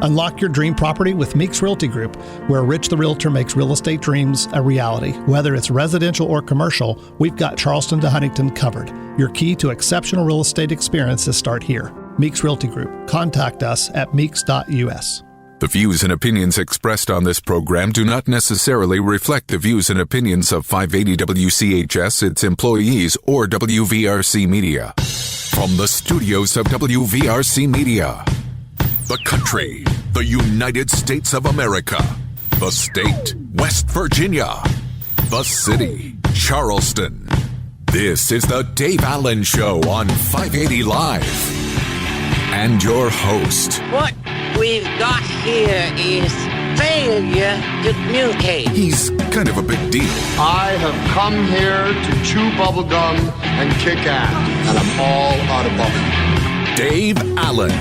Unlock your dream property with Meeks Realty Group, where Rich the Realtor makes real estate dreams a reality. Whether it's residential or commercial, we've got Charleston to Huntington covered. Your key to exceptional real estate experiences start here. Meeks Realty Group. Contact us at meeks.us. The views and opinions expressed on this program do not necessarily reflect the views and opinions of 580 WCHS, its employees, or WVRC Media. From the studios of WVRC Media, the country, the United States of America, the state, West Virginia, the city, Charleston. This is the Dave Allen Show on 580 Live. And your host. What we've got here is failure to communicate. He's kind of a big deal. I have come here to chew bubblegum and kick ass, and I'm all out of bubblegum. Dave Allen.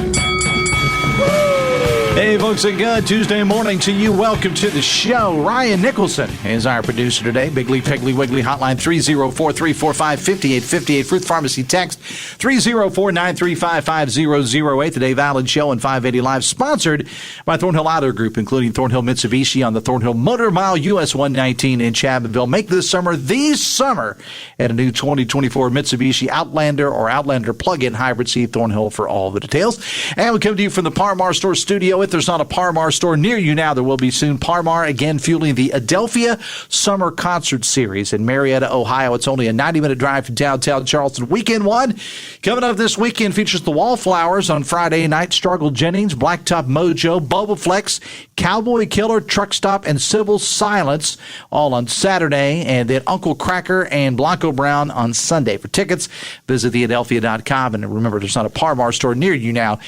Hey, folks, a good Tuesday morning to you. Welcome to the show. Ryan Nicholson is our producer today. Biggly, Piggly, Wiggly hotline 304-345-5858. Fruit Pharmacy text 304-935-5008. The Dave Allen Show and 580 Live, sponsored by Thornhill Auto Group, including Thornhill Mitsubishi on the Thornhill Motor Mile, US 119 in Chapmanville. Make this summer the summer at a new 2024 Mitsubishi Outlander or Outlander plug-in hybrid. See Thornhill for all the details. And we come to you from the Parmar Store studio. If there's not a Parmar store near you now, there will be soon. Parmar, again, fueling the Adelphia Summer Concert Series in Marietta, Ohio. It's only a 90-minute drive from downtown Charleston. Weekend one coming up this weekend features the Wallflowers on Friday night, Struggle Jennings, Blacktop Mojo, Boba Flex, Cowboy Killer, Truck Stop, and Civil Silence, all on Saturday, and then Uncle Cracker and Blanco Brown on Sunday. For tickets, visit theadelphia.com, and remember, there's not a Parmar store near you now.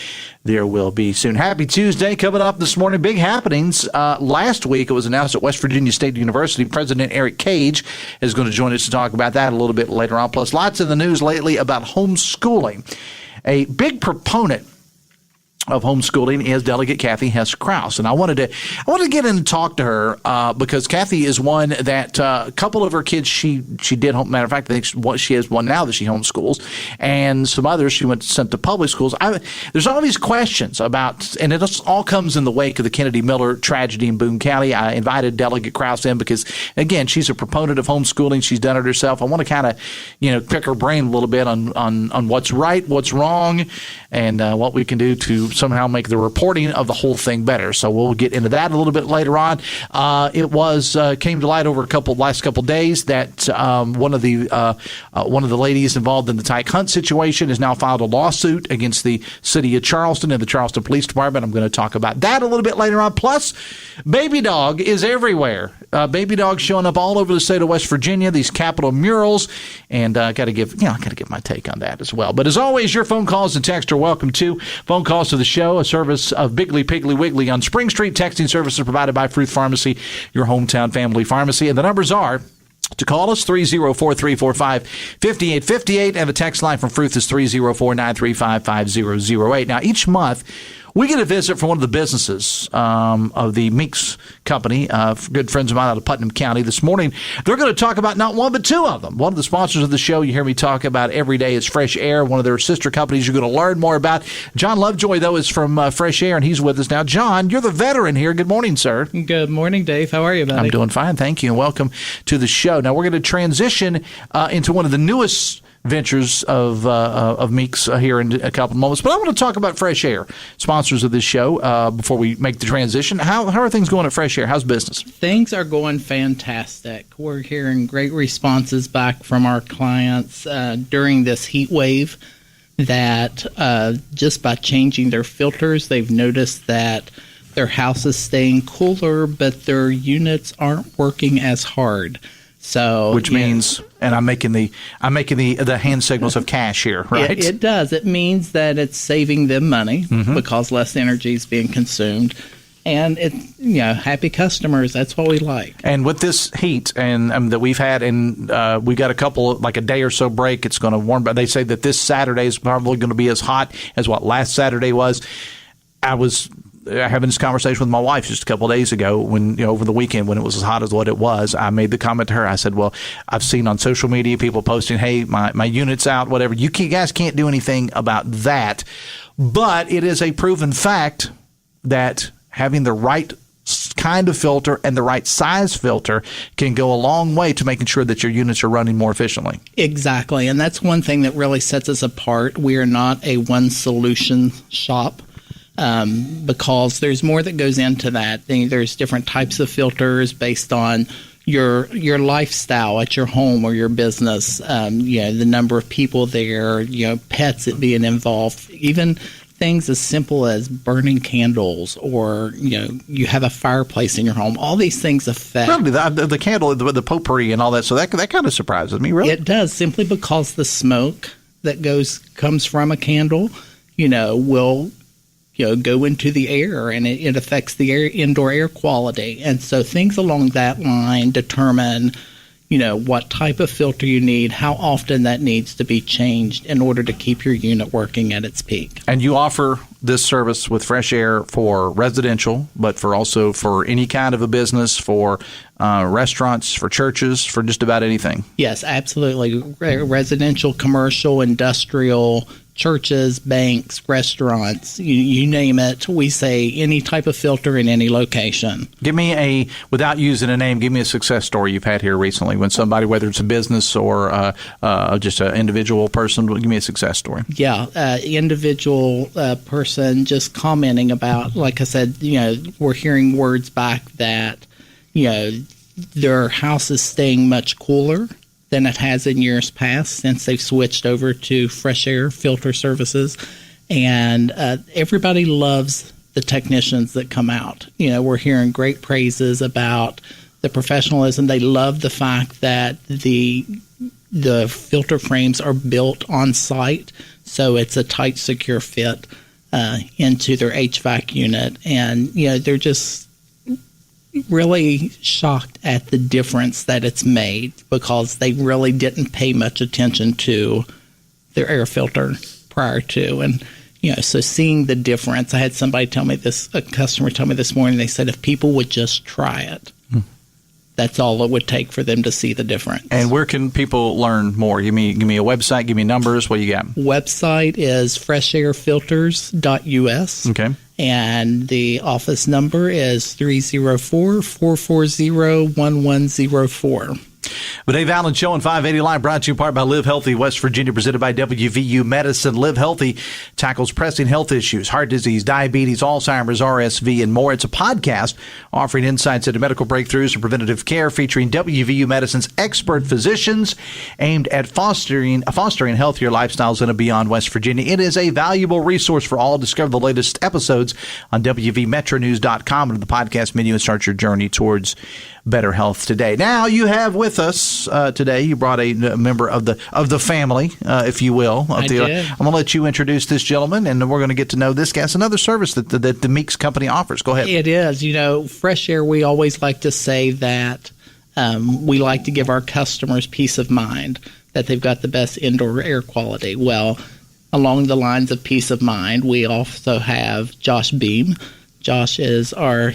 There will be soon. Happy Tuesday. Coming up this morning, big happenings. Last week, it was announced at West Virginia State University, President Ericke is going to join us to talk about that a little bit later on. Plus, lots in the news lately about homeschooling. A big proponent of homeschooling is Delegate Kathie Hess Crouse, and I wanted to get in and talk to her because Kathie is one that a couple of her kids she did home. Matter of fact, I think she has one now that she homeschools, and some others she sent to public schools. There's all these questions about, and it all comes in the wake of the Kennedy Miller tragedy in Boone County. I invited Delegate Crouse in because, again, she's a proponent of homeschooling. She's done it herself. I want to kind of pick her brain a little bit on what's right, what's wrong, and what we can do to somehow make the reporting of the whole thing better. So we'll get into that a little bit later on. It came to light over last couple days that one of the ladies involved in the Tyke Hunt situation has now filed a lawsuit against the city of Charleston and the Charleston Police Department. I'm going to talk about that a little bit later on. Plus, Baby Dog is everywhere. Baby Dog showing up all over the state of West Virginia. These Capitol murals, and got to give my take on that as well. But as always, your phone calls and texts are welcome too. Phone calls to the show, a service of Biggly Piggly Wiggly on Spring Street. Texting services provided by Fruit Pharmacy, your hometown family pharmacy. And the numbers are to call us 304-345-5858, and the text line from Fruit is 304-935-5008. Now, each month we get a visit from one of the businesses of the Meeks Company, good friends of mine out of Putnam County. This morning, they're going to talk about not one but two of them. One of the sponsors of the show you hear me talk about every day is FreshAir, one of their sister companies you're going to learn more about. John Lovejoy, though, is from FreshAir, and he's with us now. John, you're the veteran here. Good morning, sir. Good morning, Dave. How are you, buddy? I'm doing fine, thank you, and welcome to the show. Now, we're going to transition into one of the newest ventures of Meeks here in a couple of moments. But I want to talk about FreshAir, sponsors of this show, before we make the transition. How are things going at FreshAir? How's business? Things are going fantastic. We're hearing great responses back from our clients during this heat wave that just by changing their filters, they've noticed that their house is staying cooler, but their units aren't working as hard. So, which means, and I'm making the hand signals of cash here, right? It does. It means that it's saving them money because less energy is being consumed. And it's, happy customers. That's what we like. And with this heat and that we've had, and we got a day or so break, it's going to warm. But they say that this Saturday is probably going to be as hot as what last Saturday was. I was having this conversation with my wife just a couple of days ago when, over the weekend when it was as hot as what it was. I made the comment to her. I said, well, I've seen on social media people posting, hey, my unit's out, whatever. You guys can't do anything about that. But it is a proven fact that having the right kind of filter and the right size filter can go a long way to making sure that your units are running more efficiently. Exactly. And that's one thing that really sets us apart. We are not a one solution shop. Because there's more that goes into that. There's different types of filters based on your lifestyle at your home or your business, the number of people there, pets that being involved, even things as simple as burning candles or, you have a fireplace in your home. All these things affect. Really, the candle, the potpourri and all that, so that kind of surprises me, really. It does, simply because the smoke that comes from a candle, will go into the air, and it affects the indoor air quality. And so things along that line determine, what type of filter you need, how often that needs to be changed in order to keep your unit working at its peak. And you offer this service with FreshAir for residential, but also for any kind of a business, for restaurants, for churches, for just about anything. Yes, absolutely. Residential, commercial, industrial, churches, banks, restaurants, you name it. We say any type of filter in any location. Give me without using a name, give me a success story you've had here recently when somebody, whether it's a business or just an individual person, give me a success story. Yeah, individual person just commenting about, like I said, we're hearing words back that, their house is staying much cooler than it has in years past since they've switched over to FreshAir filter services. And everybody loves the technicians that come out. We're hearing great praises about the professionalism. They love the fact that the filter frames are built on site, so it's a tight, secure fit into their HVAC unit. And, they're just really shocked at the difference that it's made because they really didn't pay much attention to their air filter prior to. And, so seeing the difference, I had somebody a customer tell me this morning, they said if people would just try it, that's all it would take for them to see the difference. And where can people learn more? Give me a website, give me numbers, what you got? Website is freshairfilters.us. Okay. And the office number is 304-440-1104. The Dave Allen Show on 580 Live, brought to you in part by Live Healthy West Virginia, presented by WVU Medicine. Live Healthy tackles pressing health issues, heart disease, diabetes, Alzheimer's, RSV, and more. It's a podcast offering insights into medical breakthroughs and preventative care, featuring WVU Medicine's expert physicians, aimed at fostering healthier lifestyles in and beyond West Virginia. It is a valuable resource for all. Discover the latest episodes on WVMetronews.com under the podcast menu and start your journey towards better health today. Now you have with us today, you brought a member of the family, if you will. I did. I'm going to let you introduce this gentleman, and we're going to get to know this guy. It's another service that the Meeks Company offers. Go ahead. It is. FreshAir, we always like to say that we like to give our customers peace of mind that they've got the best indoor air quality. Well, along the lines of peace of mind, we also have Josh Beam. Josh is our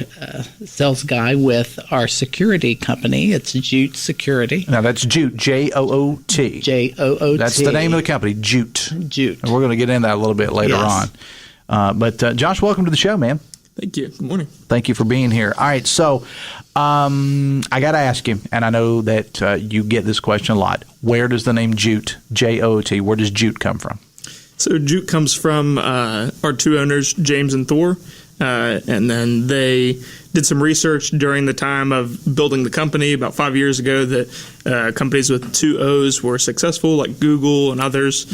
sales guy with our security company. It's Jute Security. Now, that's Jute, J-O-O-T. J-O-O-T. That's the name of the company, Jute. Jute. And we're going to get into that a little bit later on. But Josh, welcome to the show, man. Thank you. Good morning. Thank you for being here. All right, so I got to ask you, and I know that you get this question a lot. Where does the name Jute, J-O-O-T, where does Jute come from? So Jute comes from our two owners, James and Thor. And then they did some research during the time of building the company about 5 years ago that companies with two O's were successful, like Google and others.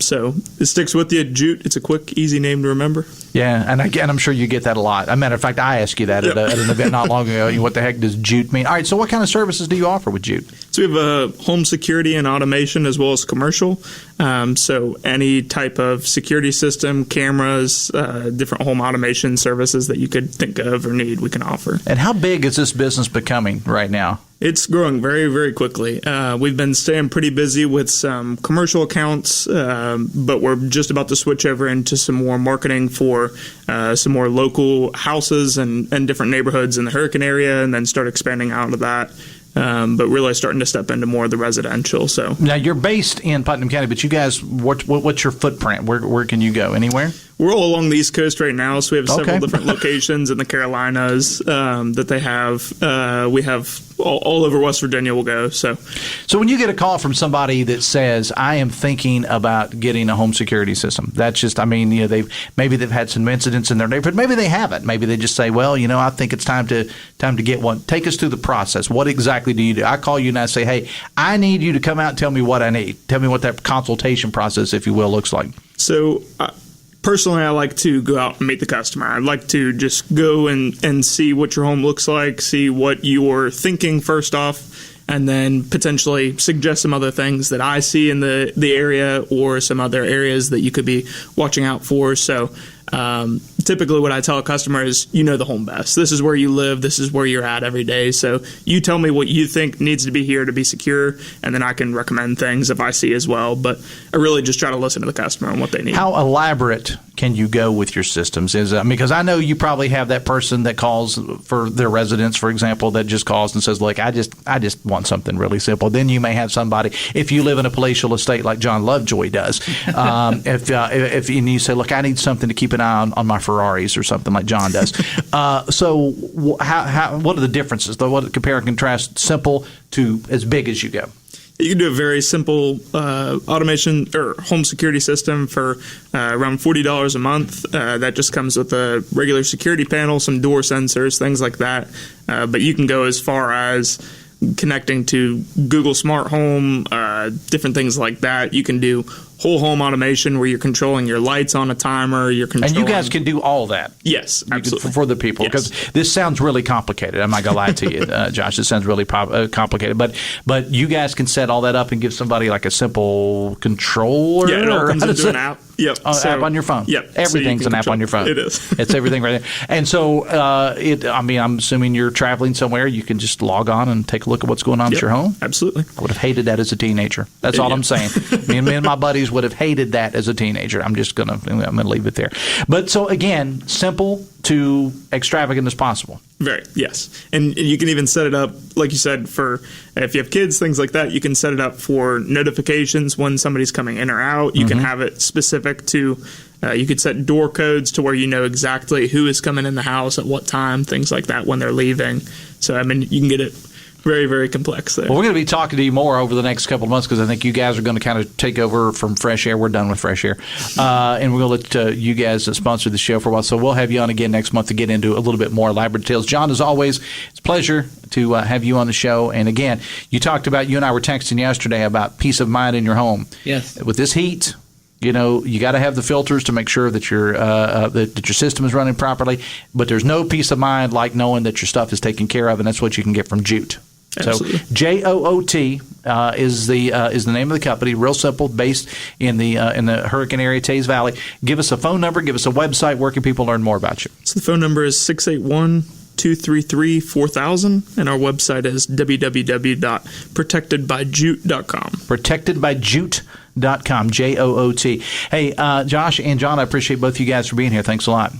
So it sticks with you. Jute, it's a quick, easy name to remember. Yeah, and I'm sure you get that a lot. As a matter of fact, I asked you that at an event not long ago. What the heck does Jute mean? All right, so what kind of services do you offer with Jute? So we have home security and automation as well as commercial. So any type of security system, cameras, different home automation services that you could think of or need, we can offer. And how big is this business becoming right now? It's growing very, very quickly. We've been staying pretty busy with some commercial accounts, but we're just about to switch over into some more marketing for some more local houses and different neighborhoods in the Ericke area, and then start expanding out of that. But really starting to step into more of the residential. So now you're based in Putnam County, but you guys, what's your footprint? Where can you go? Anywhere? We're all along the East Coast right now, so we have several Okay. different locations in the Carolinas that they have. We have all over West Virginia we'll go. So when you get a call from somebody that says, I am thinking about getting a home security system, that's just, they've had some incidents in their neighborhood. Maybe they haven't. Maybe they just say, well, I think it's time to get one. Take us through the process. What exactly do you do? I call you and I say, hey, I need you to come out and tell me what I need. Tell me what that consultation process, if you will, looks like. So personally, I like to go out and meet the customer. I'd like to just go and see what your home looks like, see what you're thinking first off, and then potentially suggest some other things that I see in the area or some other areas that you could be watching out for. So typically what I tell a customer is, the home best. This is where you live. This is where you're at every day. So you tell me what you think needs to be here to be secure, and then I can recommend things if I see as well. But I really just try to listen to the customer and what they need. How elaborate can you go with your systems? Because I know you probably have that person that calls for their residents, for example, that just calls and says, look, I just want something really simple. Then you may have somebody, if you live in a palatial estate like John Lovejoy does, if you say, look, I need something to keep an eye on my Ferraris or something like John does. So what are the differences? What compare and contrast simple to as big as you go? You can do a very simple automation or home security system for around $40 a month. That just comes with a regular security panel, some door sensors, things like that. But you can go as far as connecting to Google Smart Home, different things like that. You can do whole home automation where you're controlling your lights on a timer. And you guys can do all that? Yes, absolutely. For the people, because this sounds really complicated. I'm not going to lie to you, Josh. It sounds really complicated. But you guys can set all that up and give somebody like a simple controller? Yeah, it all comes into an app. Yep. App on your phone. Yep. Everything's an app on your phone. It is. It's everything right there. And so, I'm assuming you're traveling somewhere. You can just log on and take a look at what's going on at your home? Absolutely. I would have hated that as a teenager. That's all I'm saying. Me and my buddies would have hated that as a teenager. I'm going to leave it there. But so, again, simple to extravagant as possible. Very, yes. And you can even set it up, like you said, for if you have kids, things like that, you can set it up for notifications when somebody's coming in or out. You can have it specific to, you could set door codes to where you know exactly who is coming in the house at what time, things like that when they're leaving. So, you can get it very, very complex there. Well, we're going to be talking to you more over the next couple of months because I think you guys are going to kind of take over from FreshAir. We're done with FreshAir. And we're going to let you guys sponsor the show for a while. So we'll have you on again next month to get into a little bit more elaborate details. John, as always, it's a pleasure to have you on the show. And again, you talked about, you and I were texting yesterday about peace of mind in your home. Yes. With this heat, you got to have the filters to make sure that your system is running properly. But there's no peace of mind like knowing that your stuff is taken care of, and that's what you can get from Jute. Absolutely. So JOOT is the name of the company. Real simple, based in the Hurricane area, Taze Valley. Give us a phone number. Give us a website. Where can people learn more about you? So the phone number is 681-233-4000, and our website is www.protectedbyjute.com. Protectedbyjute.com. JOOT. Hey, Josh and John, I appreciate both you guys for being here. Thanks a lot.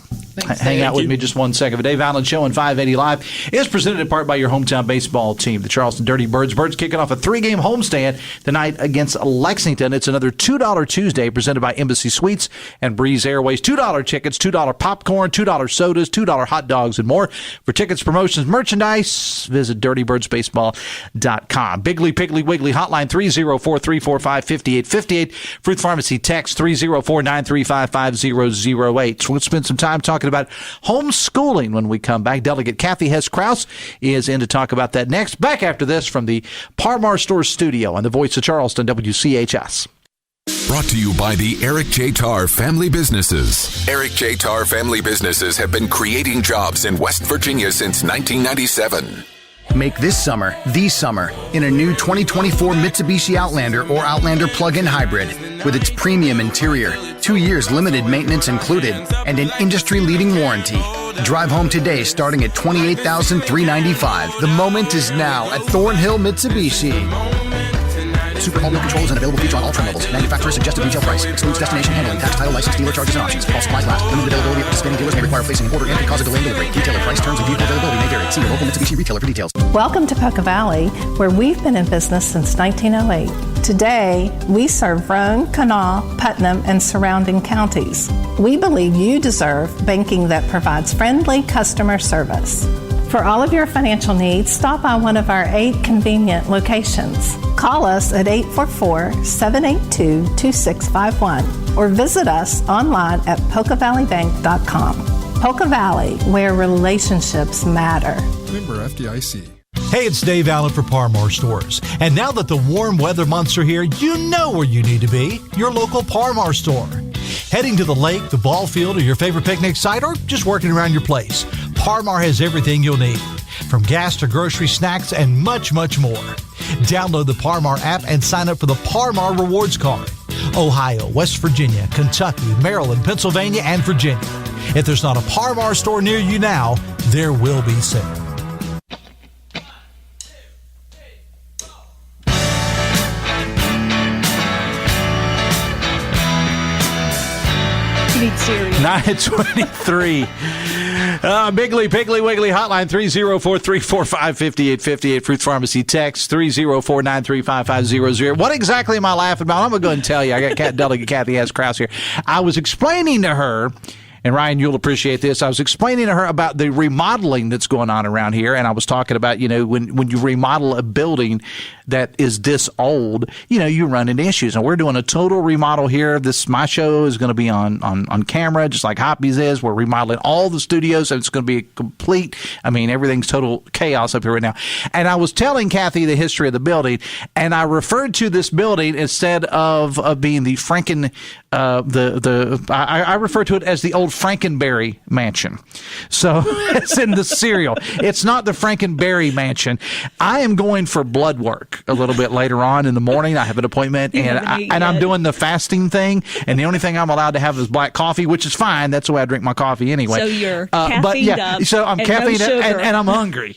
Hang out with me just 1 second. The Dave Allen Show on 580 Live is presented in part by your hometown baseball team, the Charleston Dirty Birds. Birds kicking off a 3-game homestand tonight against Lexington. It's another $2 Tuesday presented by Embassy Suites and Breeze Airways. $2 tickets, $2 popcorn, $2 sodas, $2 hot dogs, and more. For tickets, promotions, merchandise, visit dirtybirdsbaseball.com. Biggly, Piggly, Wiggly hotline 304-345-5858. Fruit Pharmacy text 304-935-5008. So let's spend some time talking about homeschooling when we come back. Delegate Kathie Hess Crouse is in to talk about that next. Back after this from the Parmar Store studio on the Voice of Charleston, WCHS. Brought to you by the Eric J. Tarr Family Businesses. Eric J. Tarr Family Businesses have been creating jobs in West Virginia since 1997. Make this summer the summer in a new 2024 Mitsubishi Outlander or Outlander plug-in hybrid with its premium interior, 2 years limited maintenance included, and an industry-leading warranty. Drive home today starting at $28,395. The moment is now at Thornhill Mitsubishi. Super Home Milk Control is an available feature on all trim levels. Manufacturer suggested retail price. Excludes destination handling, tax, title, license, dealer charges, and options. All supplies last. Limited availability of participating dealers may require placing an order and can cause a delay in delivery. Retailer price, terms, and vehicle availability may vary. See your local Mitsubishi retailer for details. Welcome to Poca Valley, where we've been in business since 1908. Today, we serve Roane, Kanawha, Putnam, and surrounding counties. We believe you deserve banking that provides friendly customer service. For all of your financial needs, stop by one of our 8 convenient locations. Call us at 844-782-2651 or visit us online at PocaValleyBank.com. Poca Valley, where relationships matter. Member FDIC. Hey, it's Dave Allen for Parmar Stores. And now that the warm weather months are here, you know where you need to be, your local Parmar store. Heading to the lake, the ball field, or your favorite picnic site, or just working around your place, Parmar has everything you'll need, from gas to grocery, snacks, and much, much more. Download the Parmar app and sign up for the Parmar Rewards Card. Ohio, West Virginia, Kentucky, Maryland, Pennsylvania, and Virginia. If there's not a Parmar store near you now, there will be soon. Serious. 923. Bigly Wiggly Hotline 304-345-5858. Fruit Pharmacy text 304-935-5500. What exactly am I laughing about? I'm going to go ahead and tell you. I got Delegate Kathie Hess Crouse here. I was explaining to her, and Ryan, you'll appreciate this. I was explaining to her about the remodeling that's going on around here, and I was talking about, when you remodel a building that is this old, you run into issues. And we're doing a total remodel here. My show is going to be on camera, just like Hoppy's is. We're remodeling all the studios, and it's going to be a complete, everything's total chaos up here right now. And I was telling Kathy the history of the building, and I referred to this building instead of being the I refer to it as the old Frankenberry Mansion. So it's in the cereal. It's not the Frankenberry Mansion. I am going for blood work a little bit later on in the morning. I have an appointment, and I'm doing the fasting thing, and the only thing I'm allowed to have is black coffee, which is fine. That's the way I drink my coffee anyway. So you're caffeined up. So I'm caffeined up, and I'm hungry,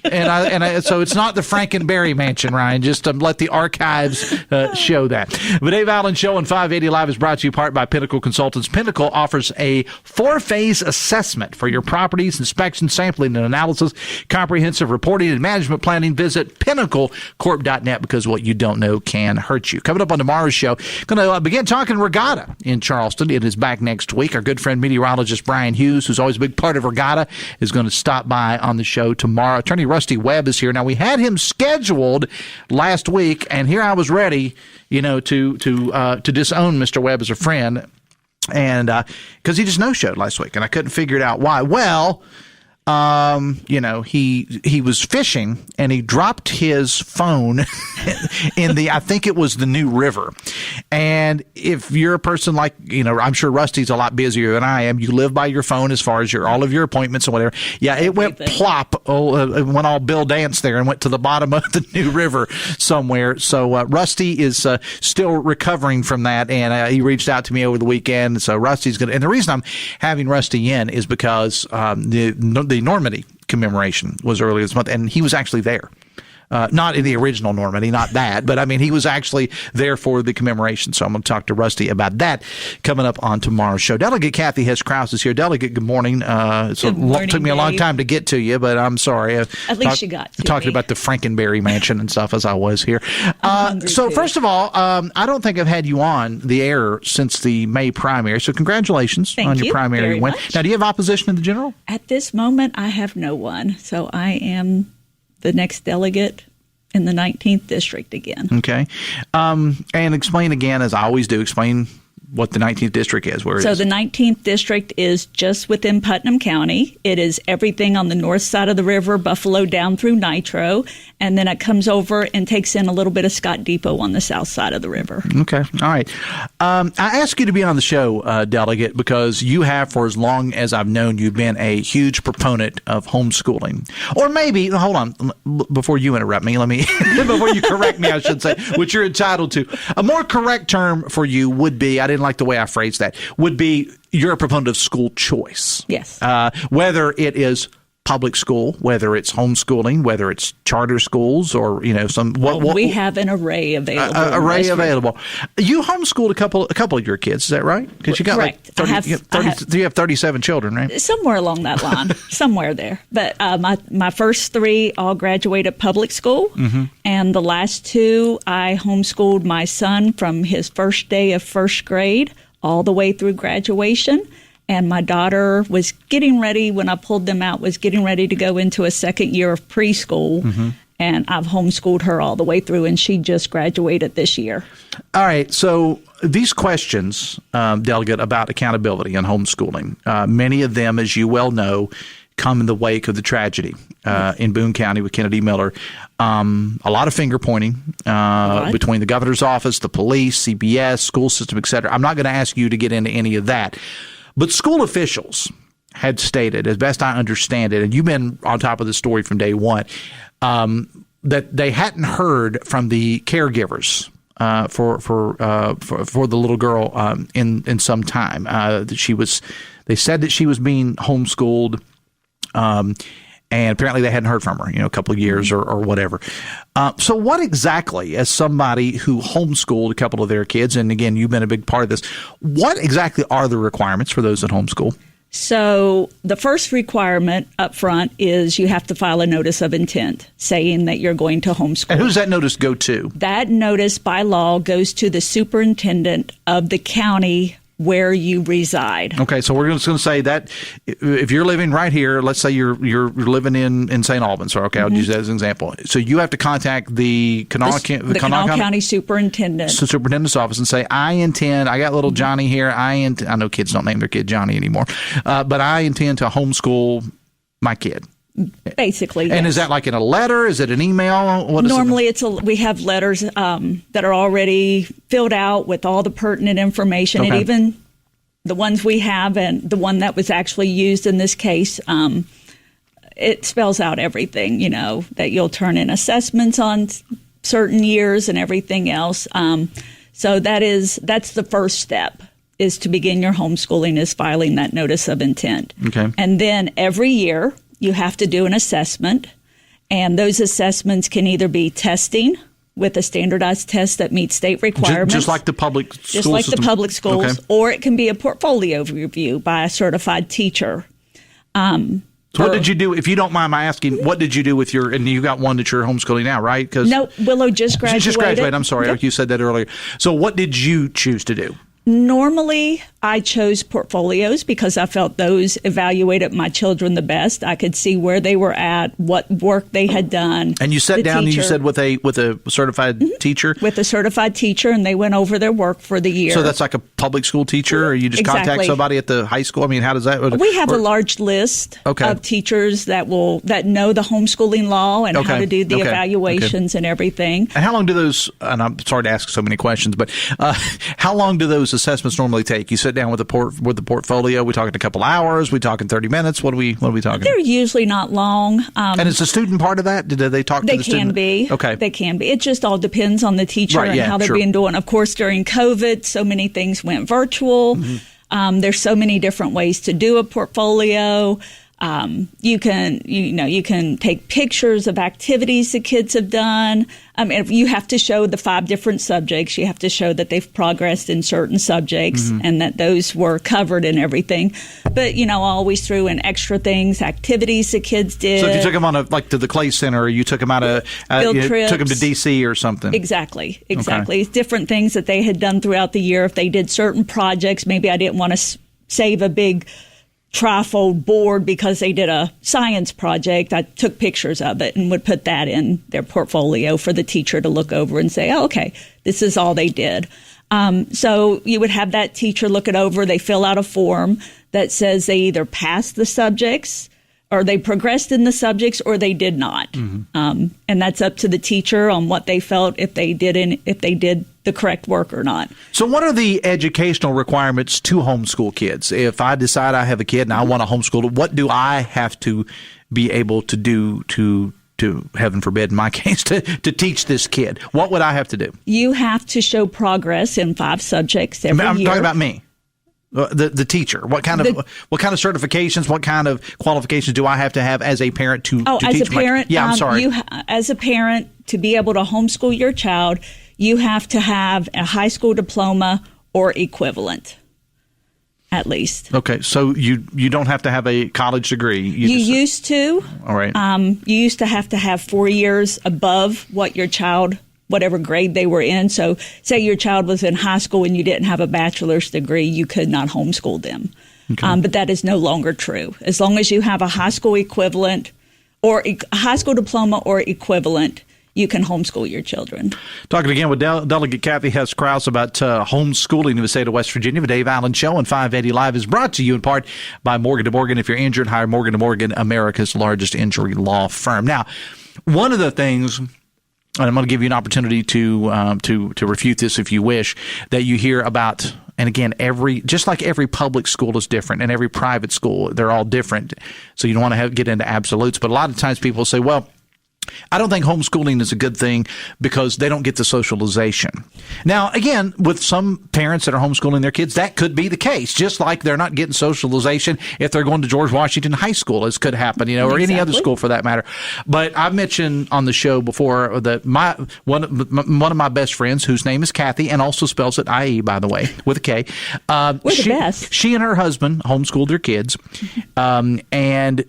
so it's not the Frankenberry Mansion, Ryan. Just let the archives show that. The Dave Allen Show on 580 Live is brought to you in part by Pinnacle Consultants. Pinnacle offers a 4-phase assessment for your properties: inspection, sampling, and analysis, comprehensive reporting and management planning. Visit pinnaclecorp.net, because what you don't know can hurt you. Coming up on tomorrow's show, going to begin talking regatta in Charleston. It is back next week. Our good friend meteorologist Brian Hughes, who's always a big part of regatta, is going to stop by on the show tomorrow. Attorney Rusty Webb is here. Now, we had him scheduled last week, and here I was ready, to disown Mr. Webb as a friend, and because he just no-showed last week, and I couldn't figure it out why. Well, he was fishing, and he dropped his phone in I think it was the New River. And if you're a person like, I'm sure Rusty's a lot busier than I am. You live by your phone as far as all of your appointments and whatever. Yeah, it went plop. It went all Bill Dance there and went to the bottom of the New River somewhere. So Rusty is still recovering from that, and he reached out to me over the weekend. So Rusty's going to, and the reason I'm having Rusty in is because the Normandy commemoration was earlier this month, and he was actually there. Not in the original Normandy, not that, but he was actually there for the commemoration. So I'm going to talk to Rusty about that coming up on tomorrow's show. Delegate Kathie Hess Crouse is here. Delegate, good morning. It took me a long time to get to you, but I'm sorry. At least you got to talking about the Frankenberry Mansion and stuff as I was here. So first of all, I don't think I've had you on the air since the May primary. So congratulations on your primary win. Now, do you have opposition in the general? At this moment, I have no one. So I am the next delegate in the 19th district again. Okay. And explain again, as I always do, explain what the 19th district is, where it is. So the 19th district is just within Putnam County. It is everything on the north side of the river, Buffalo down through Nitro, and then it comes over and takes in a little bit of Scott Depot on the south side of the river. Okay. All right. I asked you to be on the show, Delegate, because you have, for as long as I've known you, been a huge proponent of homeschooling. Or maybe, hold on, before you interrupt me, before you correct me, I should say, which you're entitled to. A more correct term for you would be, I didn't like the way I phrased that, would be you're a proponent of school choice. Yes. Whether it is public school, whether it's homeschooling, whether it's charter schools, or we have an array available. Available. You homeschooled a couple of your kids, is that right? Because you got correct. you have 37 children, right? Somewhere along that line, somewhere there. But my first 3 all graduated public school, and the last 2 I homeschooled my son from his first day of first grade all the way through graduation. And my daughter was getting ready, when I pulled them out, was getting ready to go into a second year of preschool. And I've homeschooled her all the way through, and she just graduated this year. All right. So these questions, Delegate, about accountability and homeschooling, many of them, as you well know, come in the wake of the tragedy in Boone County with Kennedy Miller. A lot of finger pointing between the governor's office, the police, CPS, school system, et cetera. I'm not going to ask you to get into any of that. But school officials had stated, as best I understand it, and you've been on top of the story from day one, that they hadn't heard from the caregivers for the little girl in some time. They said that she was being homeschooled, and apparently they hadn't heard from her, a couple of years or whatever. So what exactly, as somebody who homeschooled a couple of their kids, and again, you've been a big part of this, what exactly are the requirements for those that homeschool? So the first requirement up front is you have to file a notice of intent saying that you're going to homeschool. And who's that notice go to? That notice by law goes to the superintendent of the county where you reside. Okay, so we're just going to say that if you're living right here, let's say you're living in St. Albans, or I'll use that as an example. So you have to contact the Kanawha County Superintendent's office and say, I got little Johnny here. I know kids don't name their kid Johnny anymore, but I intend to homeschool my kid. Basically, and yes. Is that like in a letter? Is it an email? Normally, we have letters that are already filled out with all the pertinent information, and even the ones we have, and the one that was actually used in this case, it spells out everything. That you'll turn in assessments on certain years and everything else. So that's the first step. Is to begin your homeschooling is filing that notice of intent. Okay, and then every year you have to do an assessment, and those assessments can either be testing with a standardized test that meets state requirements. Just like the public school Just like system. the public schools. Okay. Or it can be a portfolio review by a certified teacher. So what did you do, if you don't mind my asking, what did you do with and you got one that you're homeschooling now, right? No, Willow just graduated. She just graduated, I'm sorry, you said that earlier. So what did you choose to do? Normally, I chose portfolios because I felt those evaluated my children the best. I could see where they were at, what work they had done. And you sat down and you said with a certified teacher? With a certified teacher, and they went over their work for the year. So that's like a public school teacher, or you just contact somebody at the high school? I mean, how does that work? We have a large list of teachers that know the homeschooling law and how to do the evaluations and everything. And how long do those, and I'm sorry to ask so many questions, but how long do those assessments normally take? You sit down with the portfolio. We talking a couple hours? We talking 30 minutes? What are we talking? They're usually not long. And is the student part of that? Did they talk to the student? They can be. Okay. They can be. It just all depends on the teacher and how they're being doing. Of course, during COVID, so many things went virtual. There's so many different ways to do a portfolio. You can take pictures of activities the kids have done. If you have to show the 5 different subjects, you have to show that they've progressed in certain subjects and that those were covered and everything. But, always threw in extra things, activities the kids did. So if you took them on to the Clay Center, or you took them field trips. Took them to D.C. or something. Exactly. Different things that they had done throughout the year. If they did certain projects, maybe I didn't want to save a big trifold board because they did a science project. I took pictures of it and would put that in their portfolio for the teacher to look over and say, oh, okay, this is all they did. So you would have that teacher look it over. They fill out a form that says they either passed the subjects, or they progressed in the subjects, or they did not. And that's up to the teacher on what they felt if they did the correct work or not. So what are the educational requirements to homeschool kids? If I decide I have a kid and I want to homeschool, what do I have to be able to do to heaven forbid in my case, to teach this kid? What would I have to do? You have to show progress in 5 subjects every year. I'm talking about me. The teacher. What kind of certifications, what kind of qualifications do I have to have as a parent to as teach a parent? I'm sorry. As a parent, to be able to homeschool your child, you have to have a high school diploma or equivalent, at least. Okay, so you don't have to have a college degree. You used to. All right. You used to have 4 years above what your child, whatever grade they were in. So say your child was in high school and you didn't have a bachelor's degree, you could not homeschool them. Okay. But that is no longer true. As long as you have a high school equivalent or a high school diploma or equivalent, you can homeschool your children. Talking again with Delegate Kathie Hess Crouse about homeschooling in the state of West Virginia. The Dave Allen Show on 580 Live is brought to you in part by Morgan & Morgan. If you're injured, hire Morgan & Morgan, America's largest injury law firm. Now, one of the things, and I'm going to give you an opportunity to refute this if you wish, that you hear about, and again, just like every public school is different and every private school, they're all different. So you don't want to get into absolutes. But a lot of times people say, well, I don't think homeschooling is a good thing because they don't get the socialization. Now, again, with some parents that are homeschooling their kids, that could be the case, just like they're not getting socialization if they're going to George Washington High School, as could happen, or any other school for that matter. But I've mentioned on the show before that one of my best friends, whose name is Kathy and also spells it IE, by the way, with a K. We're the best. She and her husband homeschooled their kids, and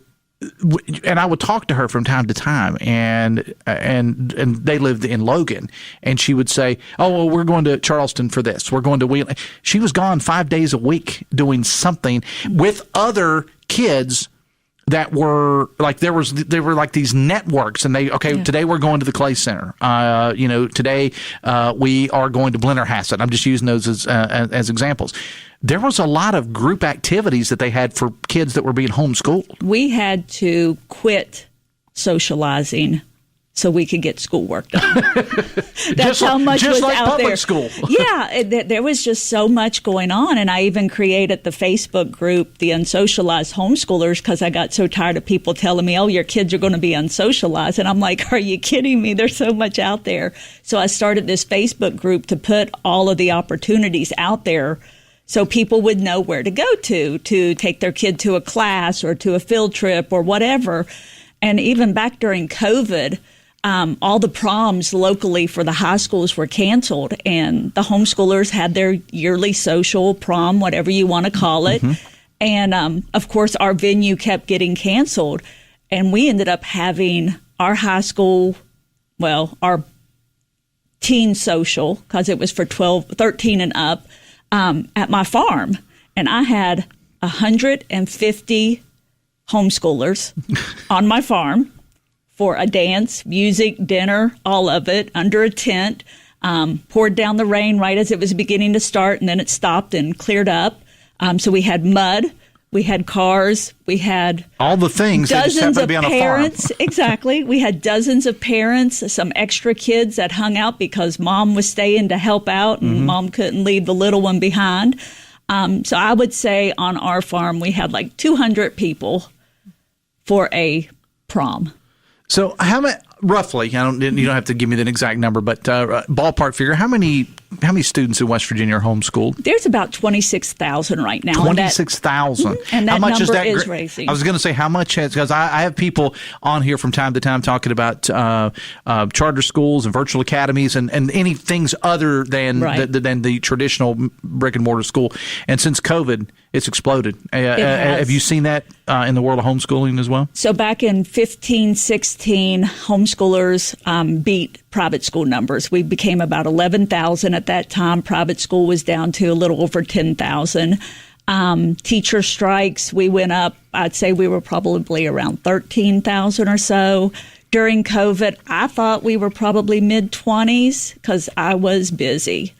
I would talk to her from time to time, and they lived in Logan, and she would say, "Oh, well, we're going to Charleston for this. We're going to Wheeling." She was gone 5 days a week doing something with other kids that were like they were like these networks, and today we're going to the Clay Center. Today we are going to Blennerhassett. I'm just using those as examples. There was a lot of group activities that they had for kids that were being homeschooled. We had to quit socializing so we could get schoolwork done. That's how much was like out public there. School. Yeah, there was just so much going on. And I even created the Facebook group, The Unsocialized Homeschoolers, because I got so tired of people telling me, oh, your kids are going to be unsocialized. And I'm like, are you kidding me? There's so much out there. So I started this Facebook group to put all of the opportunities out there so people would know where to go to take their kid to a class or to a field trip or whatever. And even back during COVID, all the proms locally for the high schools were canceled, and the homeschoolers had their yearly social prom, whatever you want to call it. Mm-hmm. And, of course, our venue kept getting canceled, and we ended up having our high school, our teen social, because it was for 13 and up, at my farm. And I had 150 homeschoolers on my farm for a dance, music, dinner, all of it under a tent. Poured down the rain right as it was beginning to start, and then it stopped and cleared up. So we had mud, we had cars, we had all the things dozens that just happened to be on a parents. farm. Exactly. We had dozens of parents, some extra kids that hung out because mom was staying to help out, and mom couldn't leave the little one behind. So I would say on our farm we had like 200 people for a prom. So how many, roughly, you don't have to give me the exact number, but ballpark figure, how many students in West Virginia are homeschooled? There's about 26,000 right now. 26,000. And that number is raising. I was going to say how much, because I have people on here from time to time talking about charter schools and virtual academies and any things other than the traditional brick and mortar school. And since COVID, it's exploded. Have you seen that in the world of homeschooling as well? So back in 15, 16, homeschoolers beat private school numbers. We became about 11,000 at that time. Private school was down to a little over 10,000. Teacher strikes, we went up. I'd say we were probably around 13,000 or so. During COVID, I thought we were probably mid-20s because I was busy.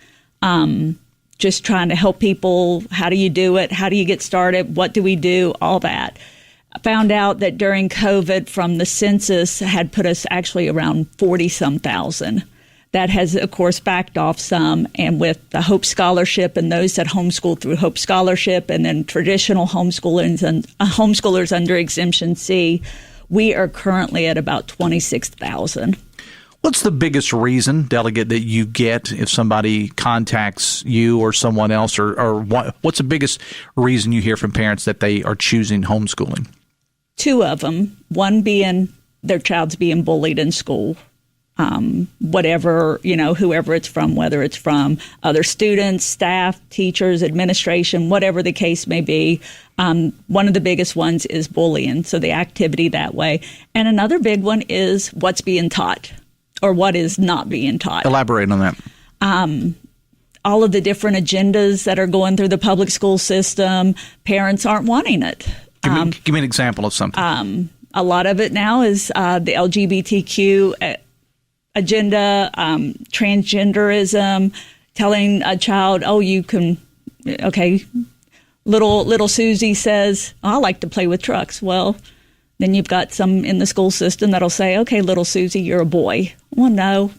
Just trying to help people. How do you do it? How do you get started? What do we do? All that. I found out that during COVID from the census had put us actually around 40-some thousand. That has, of course, backed off some. And with the Hope Scholarship and those that homeschool through Hope Scholarship and then traditional homeschoolers under Exemption C, we are currently at about 26,000. What's the biggest reason, Delegate, that you get if somebody contacts you or someone else, or what's the biggest reason you hear from parents that they are choosing homeschooling? Two of them. One being their child's being bullied in school. Whatever, whoever it's from, whether it's from other students, staff, teachers, administration, whatever the case may be. One of the biggest ones is bullying, so the activity that way. And another big one is what's being taught or what is not being taught. Elaborate on that. All of the different agendas that are going through the public school system, parents aren't wanting it. Give me an example of something. A lot of it now is the LGBTQ agenda, transgenderism, telling a child, oh, you can, okay, little Susie says, I like to play with trucks. Well, then you've got some in the school system that'll say, okay, little Susie, you're a boy. Well, no.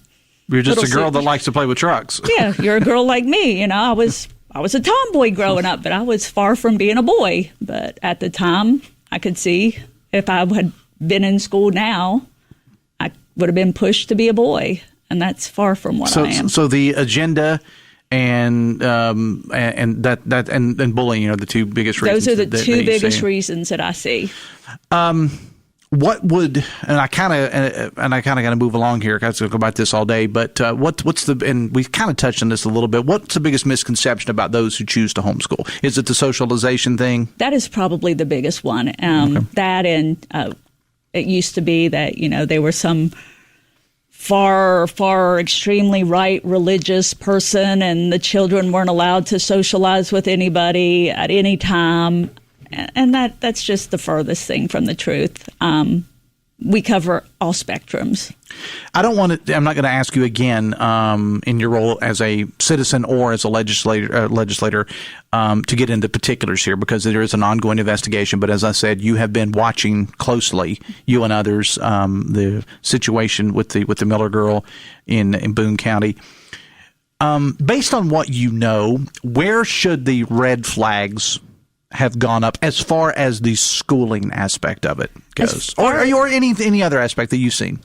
You're just a girl that likes to play with trucks. Yeah, you're a girl like me. I was a tomboy growing up, but I was far from being a boy. But at the time, I could see if I had been in school now, I would have been pushed to be a boy, and that's far from what I am. So the agenda and bullying are the two biggest reasons. Those are the two biggest reasons that I see. What would, and I kind of got to move along here. I could talk about this all day, but what's the, and we've kind of touched on this a little bit. What's the biggest misconception about those who choose to homeschool? Is it the socialization thing? That is probably the biggest one. Okay. That and it used to be that they were some far extremely right religious person, and the children weren't allowed to socialize with anybody at any time. And that's just the furthest thing from the truth. We cover all spectrums. I'm not going to ask you again in your role as a citizen or as a legislator to get into particulars here, because there is an ongoing investigation. But as I said, you have been watching closely, you and others, the situation with the Miller girl in Boone County. Based on what you know, where should the red flags have gone up as far as the schooling aspect of it goes, or any other aspect that you've seen?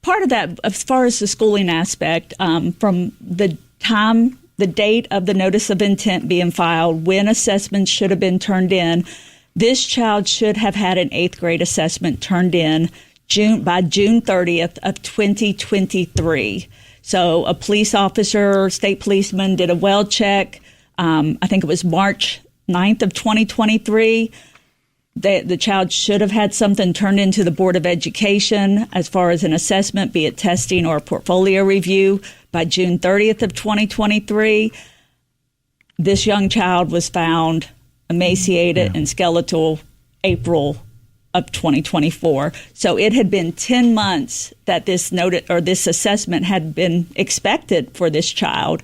Part of that, as far as the schooling aspect, from the date of the notice of intent being filed, when assessments should have been turned in, this child should have had an 8th grade assessment turned in by June 30th of 2023. So a police officer, state policeman, did a well check. I think it was March 9th of 2023, the child should have had something turned into the Board of Education as far as an assessment, be it testing or a portfolio review, by June 30th of 2023. This young child was found emaciated and skeletal April of 2024. So it had been 10 months that this assessment had been expected for this child,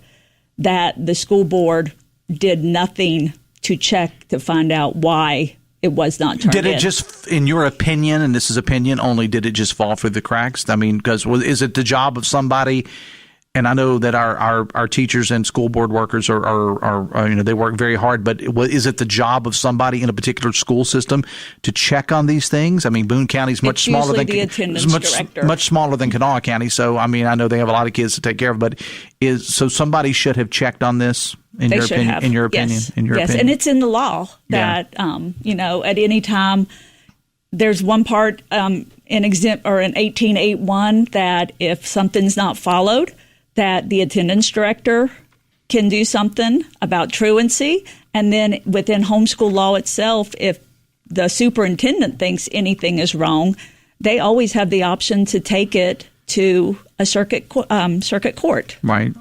that the school board did nothing to check to find out why it was not turned in. Did it just, in your opinion, and this is opinion only, did it just fall through the cracks? I mean, because is it the job of somebody? And I know that our teachers and school board workers are they work very hard, but is it the job of somebody in a particular school system to check on these things? I mean, Boone County is much smaller than the attendance director. Much smaller than Kanawha County. So I mean, I know they have a lot of kids to take care of, but somebody should have checked on this. In your opinion, yes, and it's in the law that at any time there's one part in 1881 that if something's not followed, that the attendance director can do something about truancy. And then within homeschool law itself, if the superintendent thinks anything is wrong, they always have the option to take it to a circuit court. Right.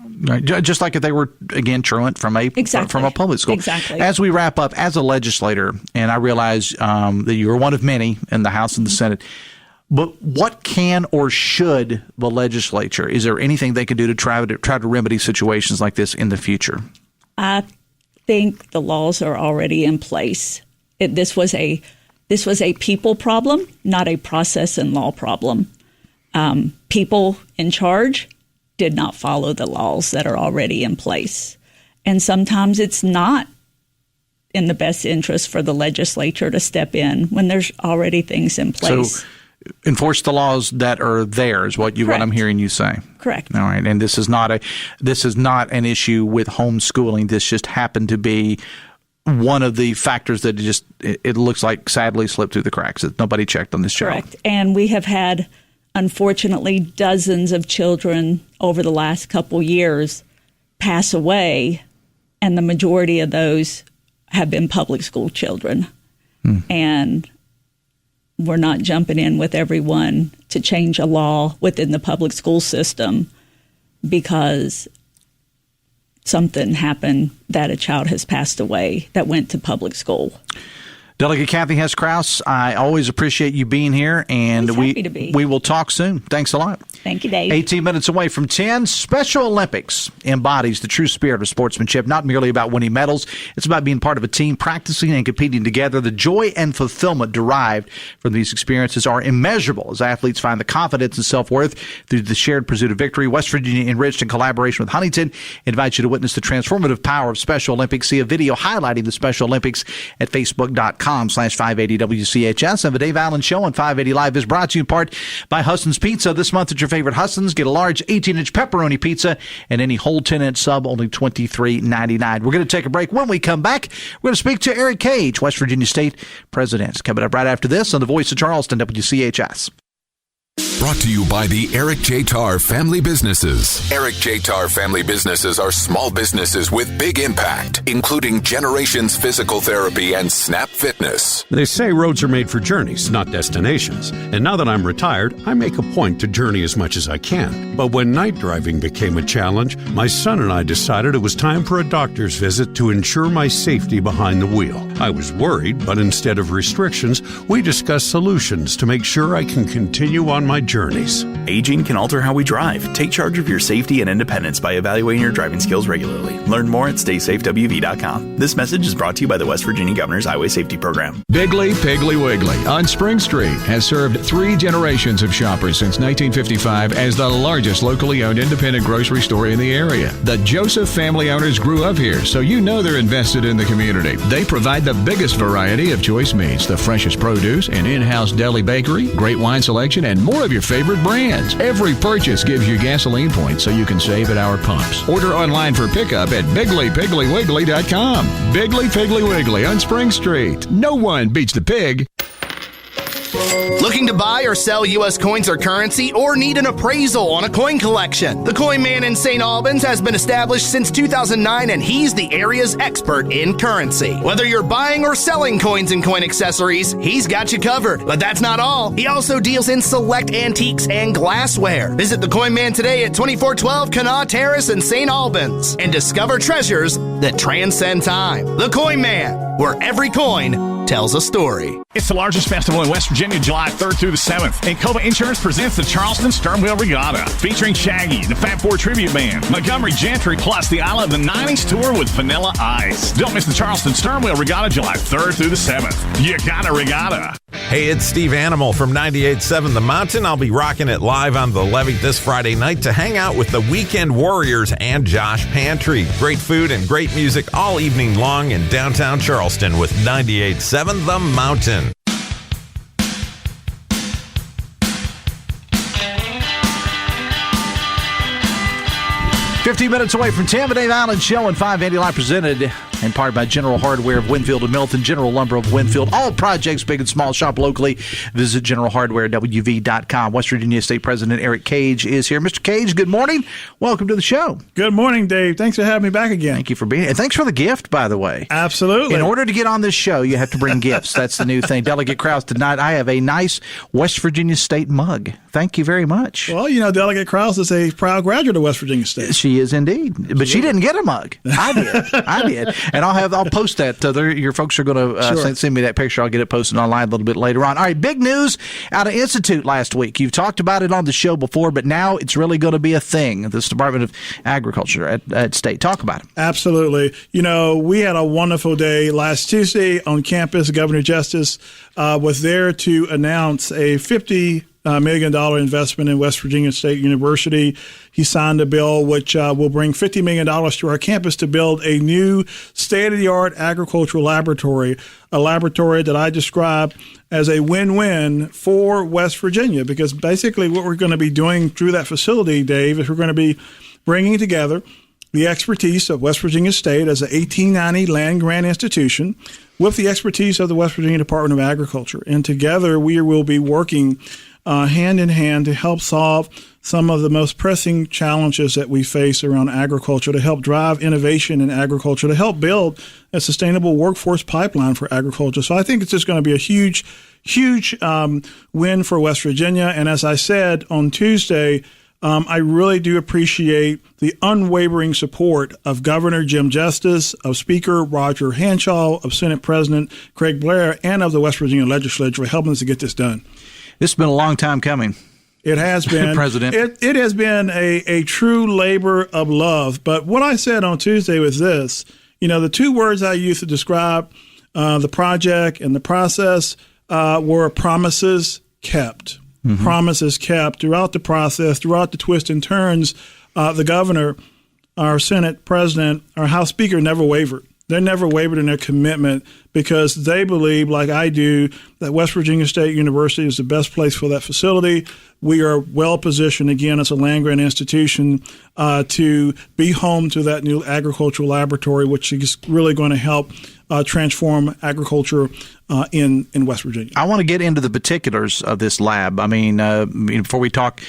Just like if they were, again, truant from a public school. Exactly. As we wrap up, as a legislator, and I realize that you are one of many in the House and the Senate, but what can or should the legislature, is there anything they could do to try to remedy situations like this in the future? I think the laws are already in place. This was a people problem, not a process and law problem. People in charge did not follow the laws that are already in place. And sometimes it's not in the best interest for the legislature to step in when there's already things in place. So enforce the laws that are there is what I'm hearing you say. Correct. All right. And this is not an issue with homeschooling. This just happened to be one of the factors that it looks like sadly slipped through the cracks. Nobody checked on this child. Correct. And we have had, unfortunately, dozens of children over the last couple years pass away, and the majority of those have been public school children. And we're not jumping in with everyone to change a law within the public school system because something happened that a child has passed away that went to public school. Delegate Kathie Hess Crouse, I always appreciate you being here, and we will talk soon. Thanks a lot. Thank you, Dave. 18 minutes away from 10. Special Olympics embodies the true spirit of sportsmanship, not merely about winning medals. It's about being part of a team, practicing and competing together. The joy and fulfillment derived from these experiences are immeasurable as athletes find the confidence and self-worth through the shared pursuit of victory. West Virginia, enriched in collaboration with Huntington, invites you to witness the transformative power of Special Olympics. See a video highlighting the Special Olympics at Facebook.com/580WCHS. And the Dave Allen Show on 580 Live is brought to you in part by Huston's Pizza. This month at your favorite Huston's, get a large 18-inch pepperoni pizza and any whole 10-inch sub, only $23.99. We're going to take a break. When we come back, we're going to speak to Ericke, West Virginia State President. Coming up right after this on the Voice of Charleston, WCHS. Brought to you by the Eric J. Tarr Family Businesses. Eric J. Tarr Family Businesses are small businesses with big impact, including Generations Physical Therapy and Snap Fitness. They say roads are made for journeys, not destinations. And now that I'm retired, I make a point to journey as much as I can. But when night driving became a challenge, my son and I decided it was time for a doctor's visit to ensure my safety behind the wheel. I was worried, but instead of restrictions, we discussed solutions to make sure I can continue on my journeys. Aging can alter how we drive. Take charge of your safety and independence by evaluating your driving skills regularly. Learn more at StaySafeWV.com. This message is brought to you by the West Virginia Governor's Highway Safety Program. Bigley Piggly Wiggly on Spring Street has served 3 generations of shoppers since 1955 as the largest locally owned independent grocery store in the area. The Joseph family owners grew up here, so you know they're invested in the community. They provide the biggest variety of choice meats, the freshest produce, an in-house deli bakery, great wine selection, and more of your favorite brands. Every purchase gives you gasoline points so you can save at our pumps. Order online for pickup at BigleyPigglyWiggly.com. Bigley Piggly Wiggly on Spring Street. No one beats the pig. Looking to buy or sell U.S. coins or currency, or need an appraisal on a coin collection? The Coin Man in St. Albans has been established since 2009, and he's the area's expert in currency. Whether you're buying or selling coins and coin accessories, he's got you covered. But that's not all. He also deals in select antiques and glassware. Visit the Coin Man today at 2412 Kanawha Terrace in St. Albans and discover treasures that transcend time. The Coin Man, where every coin tells a story. It's the largest festival in West Virginia, July 3rd through the 7th. And Cova Insurance presents the Charleston Stern Wheel Regatta, featuring Shaggy, the Fat Four Tribute Band, Montgomery Gentry, plus the Isle of the 90s tour with Vanilla Ice. Don't miss the Charleston Stern Wheel Regatta, July 3rd through the 7th. You got a regatta. Hey, it's Steve Animal from 98.7 The Mountain. I'll be rocking it live on the Levee this Friday night to hang out with the Weekend Warriors and Josh Pantry. Great food and great music all evening long in downtown Charleston with 98.7 The Mountain. 15 minutes away from 10, the Dave Allen Show and 580 Live, presented in part by General Hardware of Winfield and Milton, General Lumber of Winfield. All projects, big and small, shop locally. Visit generalhardwarewv.com. West Virginia State President Eric Cage is here. Mr. Cage, good morning. Welcome to the show. Good morning, Dave. Thanks for having me back again. Thank you for being here. And thanks for the gift, by the way. Absolutely. In order to get on this show, you have to bring gifts. That's the new thing. Delegate Krause, tonight I have a nice West Virginia State mug. Thank you very much. Well, you know, Delegate Krause is a proud graduate of West Virginia State. She is indeed. But she didn't get a mug. I did. I did. And I'll post that. Your folks are going to send me that picture. I'll get it posted online a little bit later on. All right, big news out of Institute last week. You've talked about it on the show before, but now it's really going to be a thing. This Department of Agriculture at State. Talk about it. Absolutely. You know, we had a wonderful day last Tuesday on campus. Governor Justice was there to announce a $50 million investment in West Virginia State University. He signed a bill which will bring $50 million to our campus to build a new state-of-the-art agricultural laboratory, a laboratory that I describe as a win-win for West Virginia, because basically what we're going to be doing through that facility, Dave, is we're going to be bringing together the expertise of West Virginia State as an 1890 land-grant institution with the expertise of the West Virginia Department of Agriculture. And together we will be working hand in hand to help solve some of the most pressing challenges that we face around agriculture, to help drive innovation in agriculture, to help build a sustainable workforce pipeline for agriculture. So I think it's just going to be a huge win for West Virginia. And as I said on Tuesday, I really do appreciate the unwavering support of Governor Jim Justice, of Speaker Roger Hanshaw, of Senate President Craig Blair, and of the West Virginia legislature for helping us to get this done. This has been a long time coming. It has been. President. It has been a true labor of love. But what I said on Tuesday was this. The two words I used to describe the project and the process were promises kept. Mm-hmm. Promises kept throughout the process, throughout the twists and turns. The governor, our Senate president, our House Speaker never wavered. They never wavered in their commitment because they believe, like I do, that West Virginia State University is the best place for that facility. We are well positioned, again, as a land-grant institution to be home to that new agricultural laboratory, which is really going to help transform agriculture in West Virginia. I want to get into the particulars of this lab. I mean, before we talk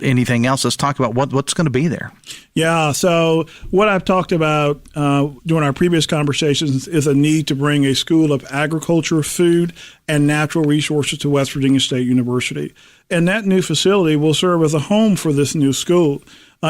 anything else, let's talk about what's going to be there. Yeah, so what I've talked about during our previous conversations is a need to bring a school of agriculture, food, and natural resources to West Virginia State University. And that new facility will serve as a home for this new school.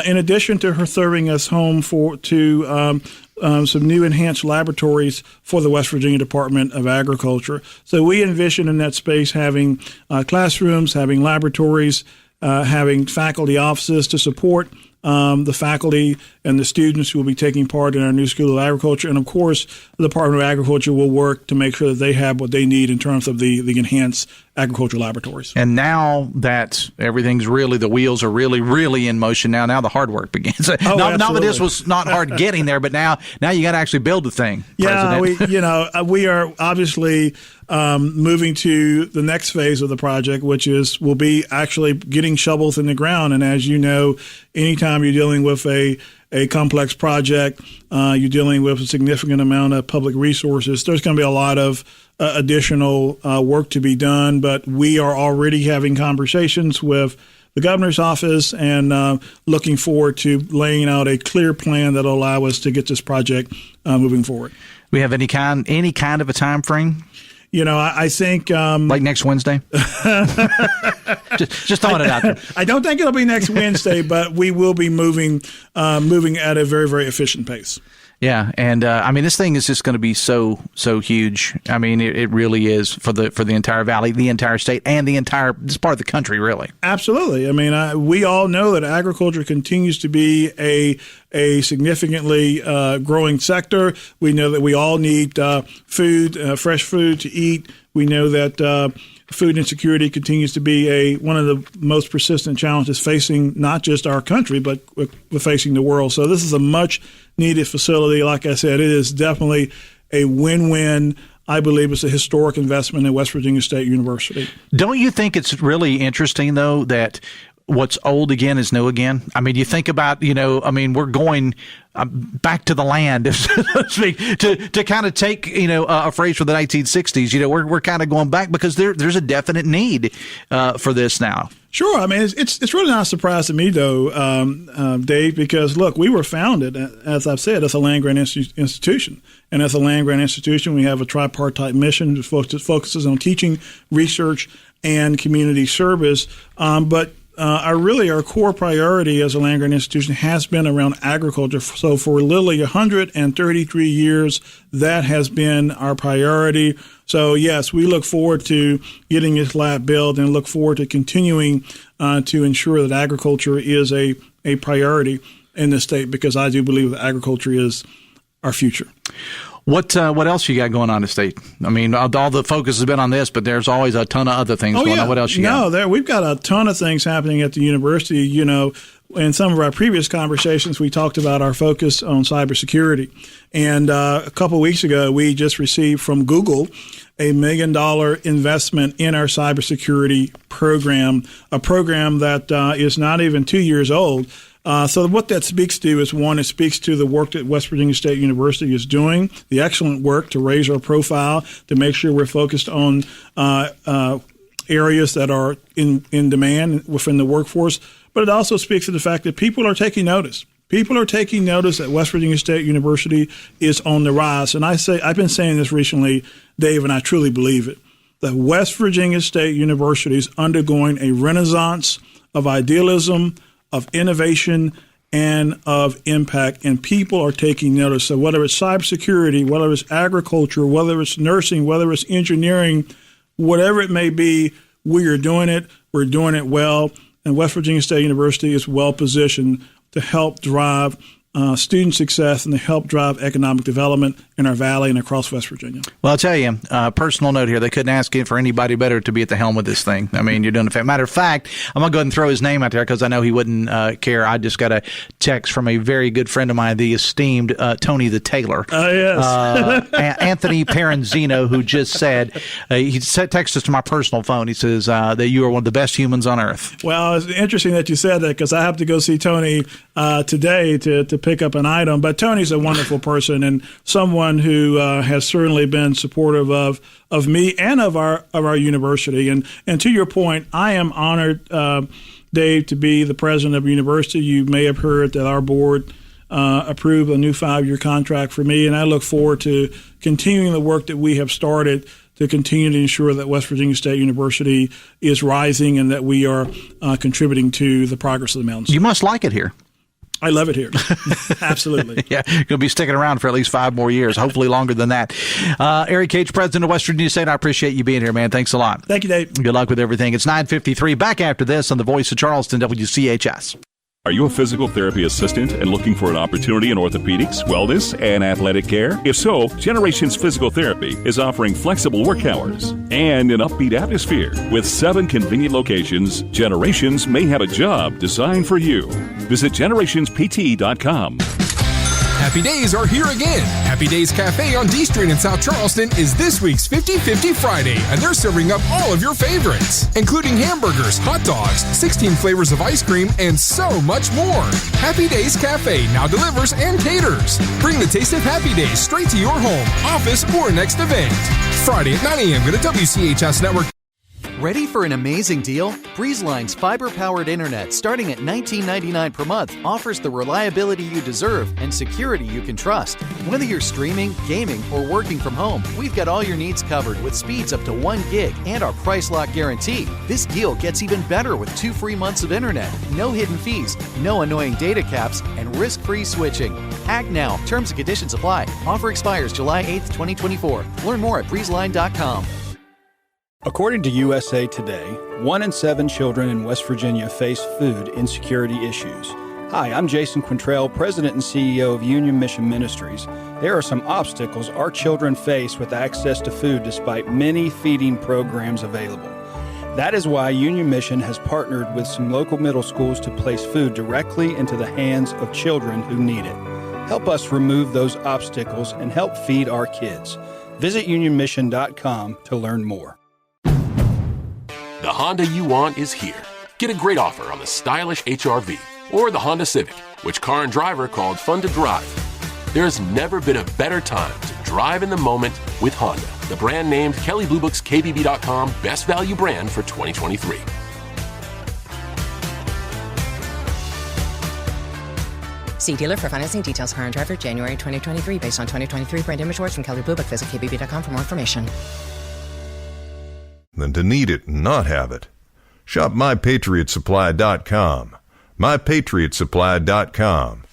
In addition to her serving as home to some new enhanced laboratories for the West Virginia Department of Agriculture. So we envision in that space having classrooms, having laboratories, having faculty offices to support the faculty and the students who will be taking part in our new School of Agriculture. And, of course, the Department of Agriculture will work to make sure that they have what they need in terms of the enhanced agricultural laboratories. And now that everything's really, the wheels are really, really in motion now the hard work begins. Oh, not that this was not hard getting there, but now you got to actually build the thing. Yeah, President. we are obviously moving to the next phase of the project, which will be actually getting shovels in the ground. And as you know, anytime you're dealing with a complex project, you're dealing with a significant amount of public resources. There's going to be a lot of additional work to be done, but we are already having conversations with the governor's office and looking forward to laying out a clear plan that will allow us to get this project moving forward. We have any kind of a time frame? I think like next Wednesday. just throwing it out there. I don't think it'll be next Wednesday, but we will be moving at a very, very efficient pace. Yeah, and this thing is just going to be so huge. I mean, it really is for the entire valley, the entire state, and this part of the country, really. Absolutely. I mean, we all know that agriculture continues to be a significantly growing sector. We know that we all need food, fresh food to eat. We know that food insecurity continues to be one of the most persistent challenges facing not just our country, but facing the world. So this is a much-needed facility. Like I said, it is definitely a win-win. I believe it's a historic investment in West Virginia State University. Don't you think it's really interesting, though, that what's old again is new again? I mean, you think about, we're going back to the land, so to speak, to kind of take, a phrase from the 1960s. We're kind of going back because there's a definite need for this now. Sure. I mean, it's really not a surprise to me, though, Dave, because, look, we were founded, as I've said, as a land-grant institution. And as a land-grant institution, we have a tripartite mission that focuses on teaching, research, and community service. But our core priority as a land-grant institution has been around agriculture. So for literally 133 years, that has been our priority. So, yes, we look forward to getting this lab built and look forward to continuing to ensure that agriculture is a priority in the state, because I do believe that agriculture is our future. What else you got going on at State? I mean, all the focus has been on this, but there's always a ton of other things going on. What else you got? We've got a ton of things happening at the university. You know, in some of our previous conversations, we talked about our focus on cybersecurity. And a couple of weeks ago, we just received from Google a $1 million investment in our cybersecurity program, a program that is not even 2 years old. So what that speaks to is, one, it speaks to the work that West Virginia State University is doing, the excellent work to raise our profile, to make sure we're focused on areas that are in demand within the workforce. But it also speaks to the fact that people are taking notice. People are taking notice that West Virginia State University is on the rise. And I've been saying this recently, Dave, and I truly believe it, that West Virginia State University is undergoing a renaissance of idealism, of innovation, and of impact, and people are taking notice. So whether it's cybersecurity, whether it's agriculture, whether it's nursing, whether it's engineering, whatever it may be, we are doing it. We're doing it well, and West Virginia State University is well positioned to help drive student success and to help drive economic development in our valley and across West Virginia. Well, I'll tell you, personal note here, they couldn't ask for anybody better to be at the helm of this thing. I mean, you're doing a matter of fact, I'm going to go ahead and throw his name out there because I know he wouldn't care. I just got a text from a very good friend of mine, the esteemed Tony the Taylor. Oh, yes. Anthony Peranzino, who just said, he texted us to my personal phone. He says that you are one of the best humans on earth. Well, it's interesting that you said that because I have to go see Tony today to pick up an item. But Tony's a wonderful person and someone who has certainly been supportive of me and of our university. And to your point, I am honored, Dave, to be the president of a university. You may have heard that our board approved a new 5-year contract for me, and I look forward to continuing the work that we have started to continue to ensure that West Virginia State University is rising and that we are contributing to the progress of the mountains. You must like it here. I love it here. Absolutely. Yeah, you're going to be sticking around for at least 5 more years, hopefully longer than that. Ericke, president of West Virginia State, I appreciate you being here, man. Thanks a lot. Thank you, Dave. Good luck with everything. It's 9:53. Back after this on the Voice of Charleston, WCHS. Are you a physical therapy assistant and looking for an opportunity in orthopedics, wellness, and athletic care? If so, Generations Physical Therapy is offering flexible work hours and an upbeat atmosphere. With 7 convenient locations, Generations may have a job designed for you. Visit generationspt.com. Happy Days are here again. Happy Days Cafe on D Street in South Charleston is this week's 50-50 Friday, and they're serving up all of your favorites, including hamburgers, hot dogs, 16 flavors of ice cream, and so much more. Happy Days Cafe now delivers and caters. Bring the taste of Happy Days straight to your home, office, or next event. Friday at 9 a.m. Go to WCHS Network. Ready for an amazing deal? BreezeLine's fiber-powered internet, starting at $19.99 per month, offers the reliability you deserve and security you can trust. Whether you're streaming, gaming, or working from home, we've got all your needs covered with speeds up to 1 gig and our price lock guarantee. This deal gets even better with 2 free months of internet, no hidden fees, no annoying data caps, and risk-free switching. Act now. Terms and conditions apply. Offer expires July 8th, 2024. Learn more at breezeline.com. According to USA Today, 1 in 7 children in West Virginia face food insecurity issues. Hi, I'm Jason Quintrell, President and CEO of Union Mission Ministries. There are some obstacles our children face with access to food despite many feeding programs available. That is why Union Mission has partnered with some local middle schools to place food directly into the hands of children who need it. Help us remove those obstacles and help feed our kids. Visit unionmission.com to learn more. The Honda you want is here. Get a great offer on the stylish HR-V or the Honda Civic, which Car and Driver called fun to drive. There's never been a better time to drive in the moment with Honda, the brand named Kelley Blue Book's KBB.com Best Value Brand for 2023. See dealer for financing details. Car and Driver, January 2023, based on 2023 brand image awards from Kelley Blue Book. Visit KBB.com for more information. Than to need it and not have it. Shop MyPatriotSupply.com. MyPatriotSupply.com.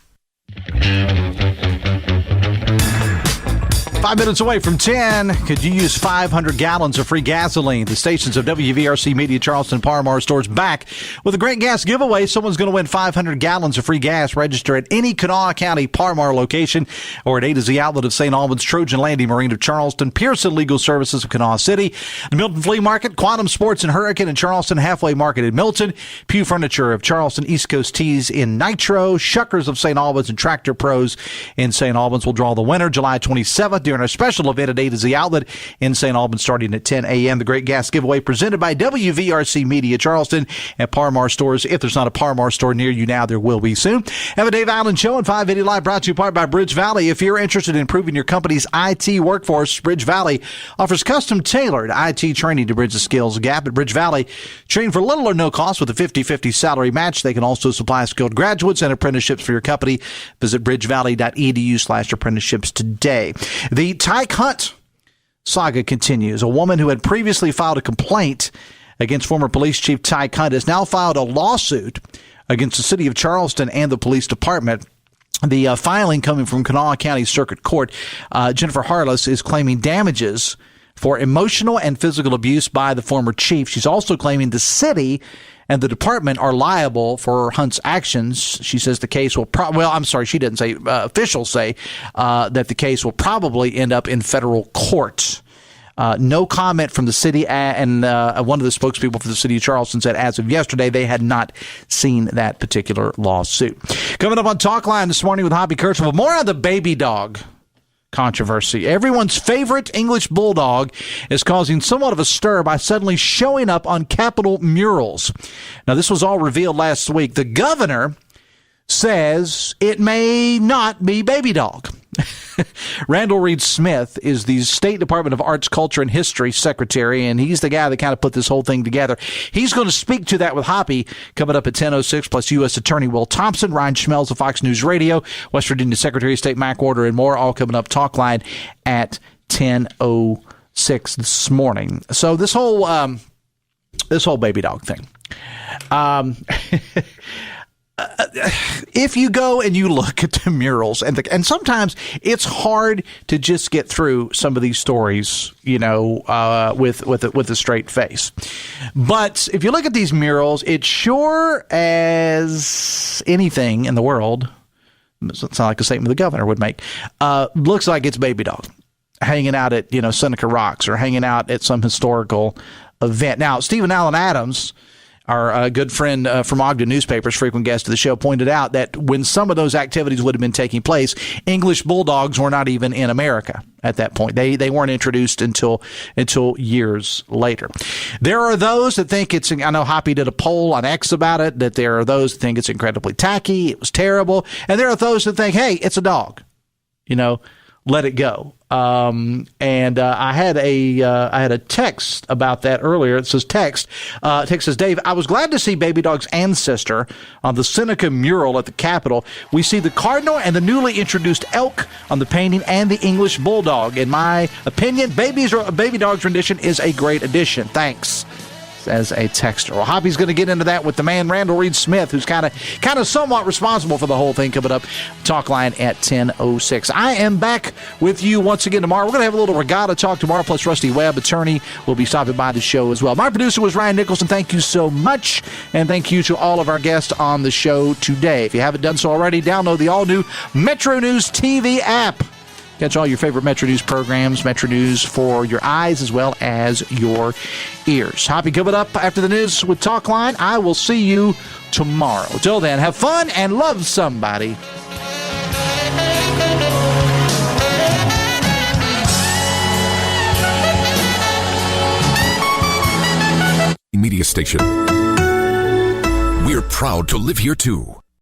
5 minutes away from 10. Could you use 500 gallons of free gasoline? The stations of WVRC Media Charleston Par-Mar stores back with a great gas giveaway. Someone's going to win 500 gallons of free gas. Register at any Kanawha County Par-Mar location or at A to Z Outlet of St. Albans, Trojan Landing Marine of Charleston, Pearson Legal Services of Kanawha City, the Milton Flea Market, Quantum Sports in Hurricane in Charleston, Halfway Market in Milton, Pew Furniture of Charleston, East Coast Teas in Nitro, Shuckers of St. Albans, and Tractor Pros in St. Albans. Will draw the winner July 27th during a special event at A to Z Outlet in St. Albans starting at 10 a.m. The great gas giveaway presented by WVRC Media Charleston at Par-Mar stores. If there's not a Par-Mar store near you now, there will be soon. Have a Dave Allen Show and 580 Live brought to you in part by Bridge Valley. If you're interested in improving your company's IT workforce, Bridge Valley offers custom-tailored IT training to bridge the skills gap. At Bridge Valley, train for little or no cost with a 50-50 salary match. They can also supply skilled graduates and apprenticeships for your company. Visit bridgevalley.edu/apprenticeships today. The Tyke Hunt saga continues. A woman who had previously filed a complaint against former police chief Tyke Hunt has now filed a lawsuit against the city of Charleston and the police department. The filing coming from Kanawha County Circuit Court. Jennifer Harless is claiming damages for emotional and physical abuse by the former chief. She's also claiming the city and the department are liable for Hunt's actions. She says the case will she didn't say, officials say that the case will probably end up in federal court. No comment from the city, and one of the spokespeople for the city of Charleston said as of yesterday they had not seen that particular lawsuit. Coming up on Talk Line this morning with Hoppy Kirchhoff, more on the baby dog controversy. Everyone's favorite English bulldog is causing somewhat of a stir by suddenly showing up on Capitol murals. Now, this was all revealed last week. The governor says it may not be baby dog. Randall Reed Smith is the State Department of Arts, Culture, and History secretary, and he's the guy that kind of put this whole thing together. He's going to speak to that with Hoppy coming up at 10:06, plus U.S. Attorney Will Thompson, Ryan Schmelz of Fox News Radio, West Virginia Secretary of State Mac Warder, and more, all coming up. Talk Line at 10:06 this morning. So this whole baby dog thing. If you go and you look at the murals, and sometimes it's hard to just get through some of these stories, with a straight face. But if you look at these murals, it sure as anything in the world, it's not like a statement the governor would make, looks like it's baby dog hanging out at Seneca Rocks or hanging out at some historical event. Now, Stephen Allen Adams, our good friend from Ogden Newspapers, frequent guest of the show, pointed out that when some of those activities would have been taking place, English bulldogs were not even in America at that point. They weren't introduced until years later. There are those that think it's, I know Hoppy did a poll on X about it, that there are those that think it's incredibly tacky, it was terrible, and there are those that think, hey, it's a dog, let it go. And I had a text about that earlier. It says text says, Dave, I was glad to see baby dog's ancestor on the Seneca mural at the Capitol. We see the cardinal and the newly introduced elk on the painting and the English bulldog. In my opinion, baby dog's rendition is a great addition. Thanks. As a texter. Well, Hoppy's going to get into that with the man Randall Reed Smith, who's kind of somewhat responsible for the whole thing, coming up. Talk Line at 10:06. I am back with you once again tomorrow. We're going to have a little regatta talk tomorrow, plus Rusty Webb, attorney, will be stopping by the show as well. My producer was Ryan Nicholson. Thank you so much, and thank you to all of our guests on the show today. If you haven't done so already, download the all-new Metro News TV app. Catch all your favorite Metro News programs, Metro News for your eyes as well as your ears. Hoppy coming up after the news with Talk Line. I will see you tomorrow. Till then, have fun and love somebody. Media station. We're proud to live here too.